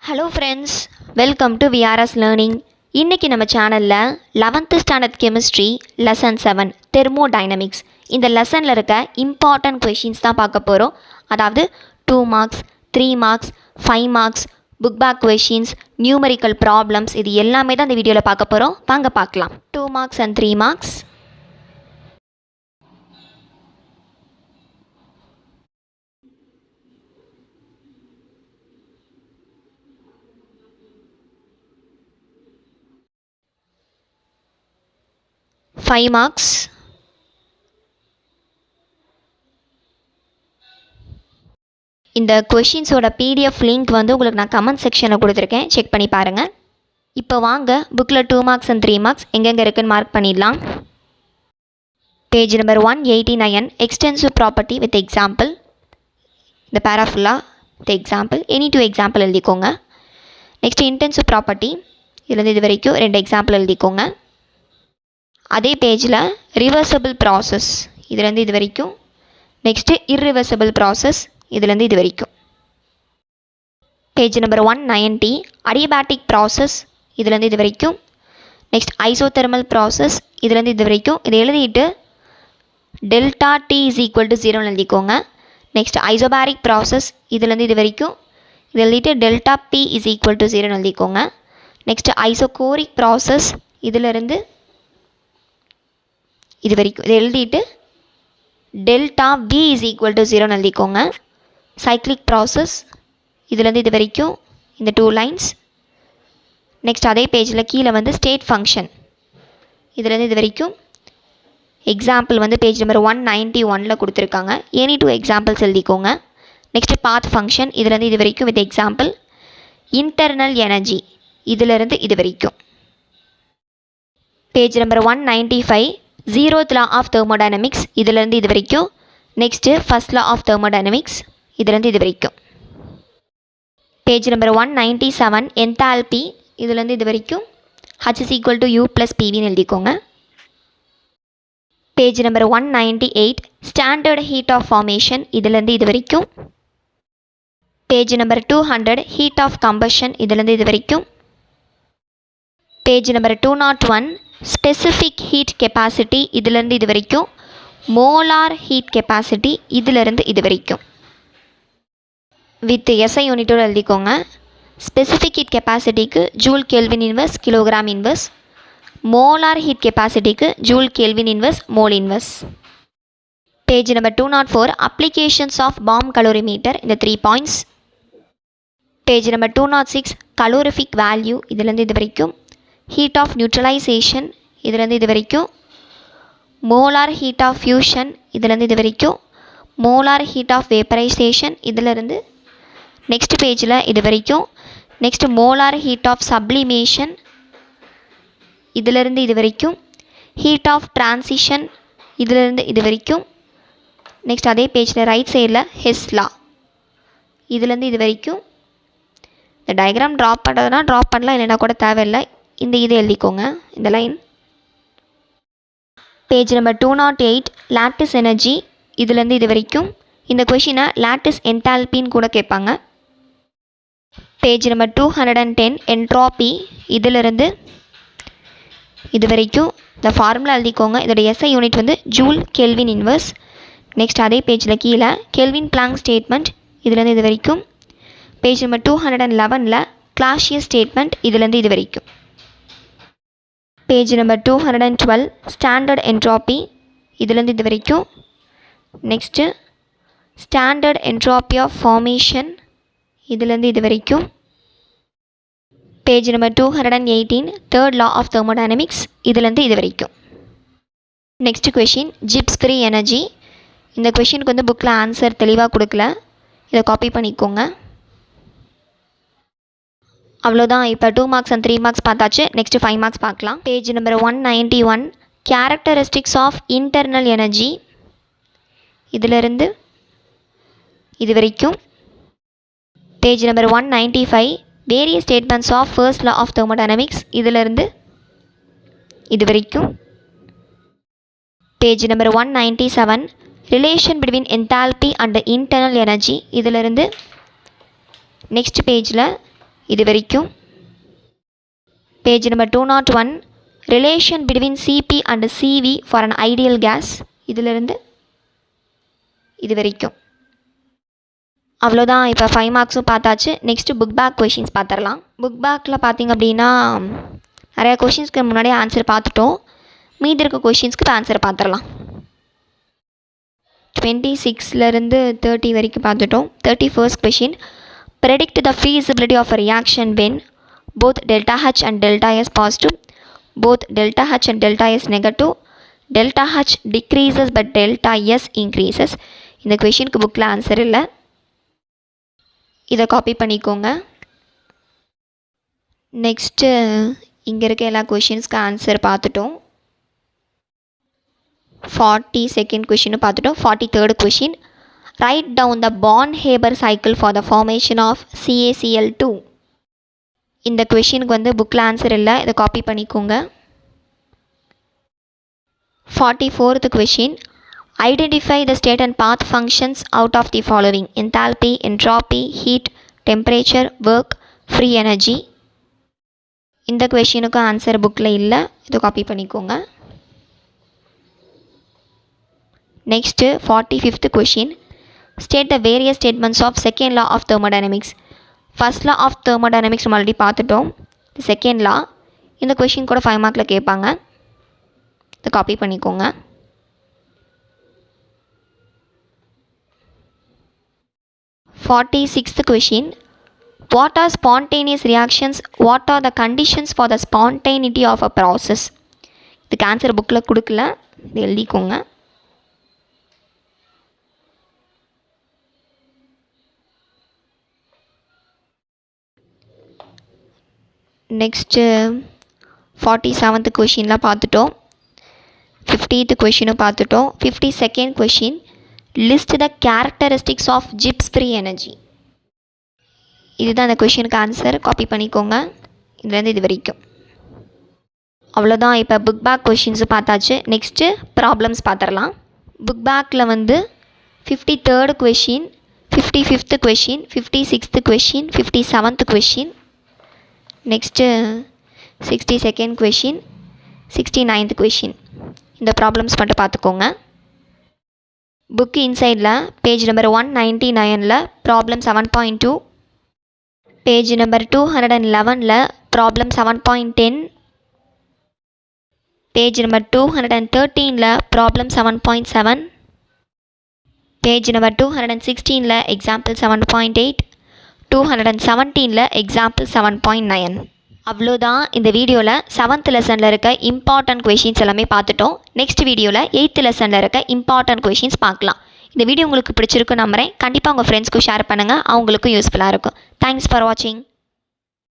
Hello friends, welcome to VRS learning. இன்றைக்கி நம்ம சேனலில் 11th standard chemistry lesson 7 thermodynamics இந்த லெசனில் இருக்க இம்பார்ட்டன்ட் கொஷின்ஸ் தான் பார்க்க போகிறோம். அதாவது 2 marks, 3 marks, 5 marks, book back questions, numerical problems, இது எல்லாமே தான் இந்த வீடியோவில் பார்க்க போகிறோம். வாங்க பார்க்கலாம். 2 marks and 3 marks. Five marks. இந்த கொஷின்ஸோட பிடிஎஃப் லிங்க் வந்து உங்களுக்கு நான் கமெண்ட் செக்ஷனில் கொடுத்துருக்கேன், செக் பண்ணி பாருங்கள். இப்போ வாங்க புக்கில் 2 மார்க்ஸ் அண்ட் 3 மார்க்ஸ் எங்கெங்கே இருக்குன்னு மார்க் பண்ணிடலாம். Page number 189 extensive property with example. இந்த பேரா ஃபுல்லாக வித் எக்ஸாம்பிள், எனி 2 எக்ஸாம்பிள் எழுதிக்கோங்க. நெக்ஸ்ட் இன்டென்சிவ் ப்ராப்பர்ட்டி, இதுலேருந்து இது வரைக்கும் 2 எக்ஸாம்பிள் எழுதிக்கோங்க. அதே பேஜில் ரிவர்சபிள் ப்ராசஸ், இதுலேருந்து இது வரைக்கும். நெக்ஸ்ட்டு இர்ரிவர்சபிள் ப்ராசஸ், இதுலேருந்து இது வரைக்கும். பேஜ் நம்பர் 190 அடியபேட்டிக் ப்ராசஸ், இதுலேருந்து இது வரைக்கும். நெக்ஸ்ட் ஐசோதெர்மல் ப்ராசஸ், இதுலேருந்து இது வரைக்கும். இதை எழுதிட்டு delta D is equal to 0 எழுதிக்கோங்க. நெக்ஸ்ட் ஐசோபாரிக் ப்ராசஸ், இதுலேருந்து இது வரைக்கும். இது எழுதிட்டு delta P is equal to 0 எழுதிக்கோங்க. நெக்ஸ்ட் ஐசோகோரிக் ப்ராசஸ், இதிலிருந்து இது வரைக்கும். இதை எழுதிட்டு delta V is equal to 0 எழுதிக்கோங்க. சைக்ளிக் ப்ராசஸ், இதுலேருந்து இது வரைக்கும் இந்த 2 லைன்ஸ். நெக்ஸ்ட் அதே பேஜில் கீழே வந்து ஸ்டேட் ஃபங்க்ஷன், இதுலேருந்து இது வரைக்கும். எக்ஸாம்பிள் வந்து பேஜ் நம்பர் 191 கொடுத்துருக்காங்க. எனி 2 எக்ஸாம்பிள்ஸ் எழுதிக்கோங்க. நெக்ஸ்ட் பாத் ஃபங்க்ஷன், இதுலேருந்து இது வரைக்கும் வித் எக்ஸாம்பிள். இன்டர்னல் எனர்ஜி, இதிலிருந்து இது வரைக்கும். Page number 195 0th law of thermodynamics, இதிலேருந்து இது வரைக்கும். Next first law of thermodynamics, இதிலேருந்து இது வரைக்கும். பேஜ் நம்பர் 197 என்தால்பி, இதிலேருந்து இது வரைக்கும். H is equal to U plus PVன்னு எழுதிக்கோங்க. Page number 198 standard heat of formation, இதிலேருந்து இது வரைக்கும். Page number 200 heat of combustion, இதிலேருந்து இது வரைக்கும். Page number 201 specific heat capacity, இதிலேருந்து இது வரைக்கும். மோலார் ஹீட் கெப்பாசிட்டி, இதிலேருந்து இது வரைக்கும். வித் எஸ்ஐ யூனிட்டோடு எழுதிக்கோங்க. ஸ்பெசிஃபிக் ஹீட் கெப்பாசிட்டிக்கு joule kelvin inverse kilogram inverse. Molar heat கெப்பாசிட்டிக்கு joule kelvin inverse mole inverse. Page number 204 applications of bomb calorimeter, இந்த 3 points. Page number 206 calorific value, இதிலேருந்து இது வரைக்கும். ஹீட் ஆஃப் நியூட்ரலைசேஷன், இதுலேருந்து இது வரைக்கும். மோலார் ஹீட் ஆஃப் ஃபியூஷன், இதுலேருந்து இது வரைக்கும். மோலார் ஹீட் ஆஃப் வேப்பரைசேஷன், இதிலேருந்து நெக்ஸ்ட் பேஜில் இது வரைக்கும். Next molar heat of sublimation, இதிலேருந்து இது வரைக்கும். ஹீட் ஆஃப் டிரான்சிஷன், இதிலேருந்து இது வரைக்கும். நெக்ஸ்ட் அதே பேஜில் ரைட் சைடில் ஹெஸ் லா, இதுலேருந்து இது வரைக்கும். இந்த டயக்ராம் ட்ராப் பண்ணுறதுனா ட்ராப் பண்ணலாம், இல்லைனா கூட தேவையில்லை. இந்த இது எழுதிக்கோங்க, இந்த line. Page number 208 lattice energy, இதுலேருந்து இது வரைக்கும். இந்த கொஷினை லாட்டிஸ் என்தால்பின்னு கூட கேட்பாங்க. பேஜ் நம்பர் 210 என்ட்ராபி, இதிலிருந்து இது வரைக்கும். இந்த ஃபார்முலா எழுதிக்கோங்க. இதோட எஸ்ஐ யூனிட் வந்து ஜூல் கெல்வின் இன்வர்ஸ். நெக்ஸ்ட் அதே பேஜில் கீழே கெல்வின் பிளாங்க் ஸ்டேட்மெண்ட், இதுலேருந்து இது வரைக்கும். பேஜ் நம்பர் 211 கிளாஷியஸ் ஸ்டேட்மெண்ட், இதுலேருந்து இது வரைக்கும். பேஜ் நம்பர் 212 ஸ்டாண்டர்ட் என்ட்ராபி, இதுலேருந்து இது வரைக்கும். Next standard entropy of formation, இதுலேருந்து இது வரைக்கும். Page number 218 third law of thermodynamics, இதுலேருந்து இது வரைக்கும். Next question Gibbs free energy. இந்த கொஷினுக்கு வந்து புக்கில் ஆன்சர் தெளிவாக கொடுக்கல, இதை காப்பி பண்ணிக்கோங்க. அவ்வளோதான். இப்போ 2 மார்க்ஸ் அண்ட் 3 மார்க்ஸ் பார்த்தாச்சு. நெக்ஸ்ட் 5 மார்க்ஸ் பார்க்கலாம். Page number 191 characteristics of internal energy, இதிலிருந்து இது வரைக்கும். Page number 195 various statements of first law of thermodynamics, இதிலிருந்து இது வரைக்கும். Page number 197 relation between enthalpy and internal energy, இதிலிருந்து நெக்ஸ்ட் பேஜில் இது வரைக்கும். Page number 201 relation between CP and CV for an ideal gas, இதிலிருந்து இது வரைக்கும். அவ்வளோதான். இப்போ 5 மார்க்ஸும் பார்த்தாச்சு. நெக்ஸ்ட்டு புக் பேக் கொஷின்ஸ் பார்த்துடலாம். புக் பேக்கில் பார்த்திங்க அப்படின்னா நிறையா கொஷின்ஸ்க்கு முன்னாடியே ஆன்சர் பார்த்துட்டோம். மீதி இருக்க கொஷின்ஸ்க்கு இப்போ ஆன்சர் பார்த்துடலாம். 26லேருந்து 30 வரைக்கும் பார்த்துட்டோம். 31st question, predict the feasibility of a reaction when both delta H and delta S positive, both delta H and delta S negative, delta H decreases but delta S increases. இந்த கொஷினுக்கு புக்கில் answer இல்லை, இதை copy பண்ணிக்கோங்க. Next இங்கே இருக்க எல்லா கொஷின்ஸ்க்கு answer பார்த்துட்டோம். 42nd கொஷினும் பார்த்துட்டோம். 43rd question, write down the Born-Haber cycle for the formation of CaCl2. இந்த கொஷினுக்கு வந்து புக்கில் ஆன்சர் இல்லை, இதை காப்பி பண்ணிக்கோங்க. 44th question, identify the state and path functions out of the following: enthalpy, entropy, heat, temperature, work, free energy. இந்த கொஷினுக்கு answer புக்கில் இல்லை, இதை காப்பி பண்ணிக்கோங்க. Next 45th question, state the various statements of second law of thermodynamics. First law of thermodynamics நம்ம already பார்த்துட்டோம். Second law, இந்த question கூட 5 மார்க்கில் கேட்பாங்க, இதை காப்பி பண்ணிக்கோங்க. 46th question, what are spontaneous reactions, what are the conditions for the spontaneity of a process. இதுக்கு answer புக்கில் கொடுக்கல, இது எழுதிக்கோங்க. நெக்ஸ்ட்டு 47th கொஷின்லாம் பார்த்துட்டோம். 50th கொஷினும் பார்த்துட்டோம். 52nd question, list the characteristics of Gibbs free energy. இதுதான் அந்த கொஷினுக்கு ஆன்சர், காப்பி பண்ணிக்கோங்க. இதுலேருந்து இது வரைக்கும் அவ்வளோதான். இப்போ புக் பேக் கொஷின்ஸும் பார்த்தாச்சு. நெக்ஸ்ட்டு ப்ராப்ளம்ஸ் பார்த்துடலாம். புக் பேக்கில் வந்து 53rd question, 55th question, 56th question, 57th question, next 62nd question, 69th question. இந்த ப்ராப்ளம்ஸ் மட்டும் பார்த்துக்கோங்க. புக்கு இன்சைடில் பேஜ் நம்பர் 199ல் ப்ராப்ளம் 7.2, பேஜ் நம்பர் 211ல் ப்ராப்ளம் 7.10, பேஜ் நம்பர் 213ல் ப்ராப்ளம் 7.7, பேஜ் நம்பர் 216ல் எக்ஸாம்பிள் 7.8, 217ல் எக்ஸாம்பிள் 7.9. அவ்வளோதான். இந்த வீடியோவில் 7th லெசனில் இருக்க இம்பார்ட்டன்ட் கொஷின்ஸ் எல்லாமே பார்த்துட்டோம். நெக்ஸ்ட் வீடியோவில் 8th லெசனில் இருக்க இம்பார்ட்டன்ட் கொஷின்ஸ் பார்க்கலாம். இந்த வீடியோ உங்களுக்கு பிடிச்சிருக்குன்னு நம்புகிறேன். கண்டிப்பாக உங்கள் ஃப்ரெண்ட்ஸ்க்கு ஷேர் பண்ணுங்கள், அவங்களுக்கும் யூஸ்ஃபுல்லாக இருக்கும். தேங்க்ஸ் ஃபார் வாட்சிங்.